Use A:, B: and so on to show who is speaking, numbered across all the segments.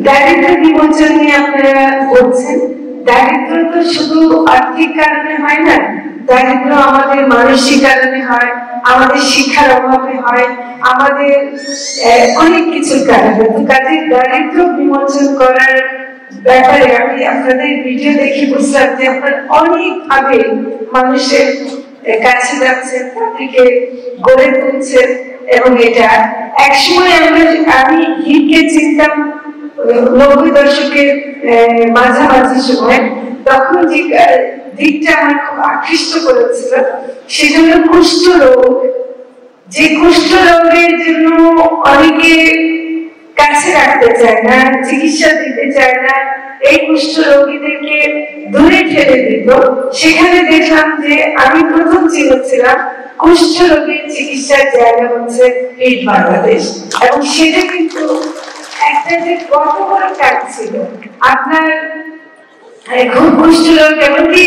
A: দারিদ্র বিমোচন নিয়ে আপনারা বলছেন, দারিদ্র তো শুধু আর্থিক কারণে হয় না, দারিদ্র আমাদের মানসিক কারণে হয়, আমাদের শিক্ষার অভাবে হয়, আমাদের অনেক কিছুর কারণে। তো কাজে দারিদ্র বিমোচন করার ব্যাপারে আমি আপনাদের ভিডিও দেখে বুঝলাম যে আপনারা অনেকভাবে মানুষের কাছে যাচ্ছেন, তাদেরকে গড়ে তুলছেন। এবং এটা একসময় আমি হিটকে চিনতাম 90 দশকের মাঝামাঝি সময়, তখন যে দিকটা আমার খুব আকৃষ্ট করেছিল সেটা হলো কুষ্ঠ রোগ। যে কুষ্ঠ রোগের জন্য অনেকে কাছে রাখতে চায় না, চিকিৎসা দিতে চায় না, এই কুষ্ঠ রোগীদেরকে দূরে ঠেলে দিত। সেখানে দেখলাম যে আমি প্রথম চিনেছিলাম কুষ্ঠ রোগের চিকিৎসার জায়গা হচ্ছে হিট বাংলাদেশ। এবং সেটা কিন্তু একটা যে কত বড় কাজ ছিল। আপনার খুব কুষ্ঠ রোগ এমনকি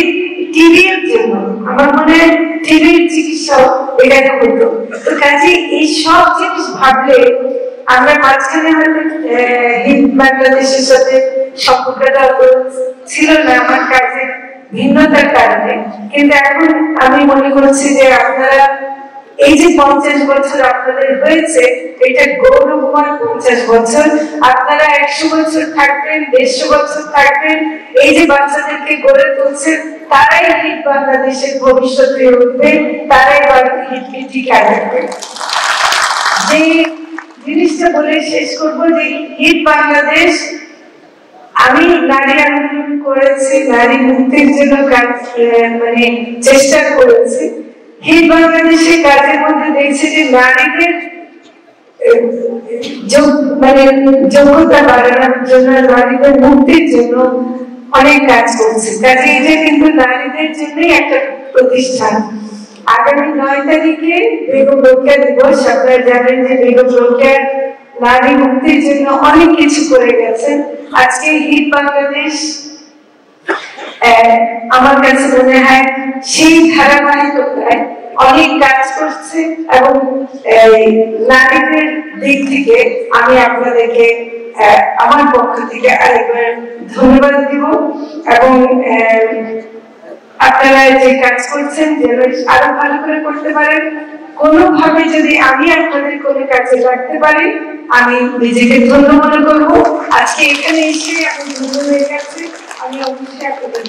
A: টিবির জন্য আমার মনে হয় টিবির চিকিৎসাও এখানে হতো। তো কাজে এই সব জিনিস ভাবলে আমরা মাঝখানে হয়তো হিট বাংলাদেশের সাথে সম্পর্কটা ছিল না আমার কাজের ভিন্নতার কারণে, কিন্তু এখন আমি মনে করছি যে আপনারা এই যে 50 বছর আপনাদের হয়েছে, এটা গৌরবময় 50 বছর। আপনারা 100 বছর থাকবেন, 150 বছর থাকবেন, এই যে বাচ্চাদেরকে গড়ে তুলছেন, তারাই হিট বাংলাদেশের ভবিষ্যৎ হয়ে উঠবে, তারাই হিটকে টিকায় রাখবে। যে জিনিসটা বলে শেষ করবো যে হিট বাংলাদেশ, আমি নারী আন্দোলন করেছি, নারী মুক্তির জন্য কাজ মানে চেষ্টা করেছি। হিট বাংলাদেশের কাজের মধ্যে দেখছি যে নারীদের মানে যোগ্যতা বাড়ানোর জন্য, নারীদের মুক্তির জন্য অনেক কাজ করছে। কাজে এটা কিন্তু নারীদের জন্যই একটা প্রতিষ্ঠান। আগামী 9 তারিখে বেগম রোকেয়া দিবস। আপনারা জানেন যে বেগম রোকেয়া নারী মুক্তির জন্য অনেক কিছু করে গেছেন। আজকে হিট বাংলাদেশ আমার কাছে মনে হয় সেই ধারাবাহিকতায় অনেক কাজ করছে। এবং নারীদের দিক থেকে আমি আপনাদেরকে আমার পক্ষ থেকে আরেকবার ধন্যবাদ দিব। এবং আপনারা যে কাজ করছেন যেন আরো ভালো করে করতে পারেন। কোনোভাবে যদি আমি আপনাদের কোনো কাজে রাখতে পারি, আমি নিজেকে ধন্য মনে করবো। আজকে এখানে এসে আমি ধন্য হয়ে গেছি। আমি অবশ্যই আপনাদের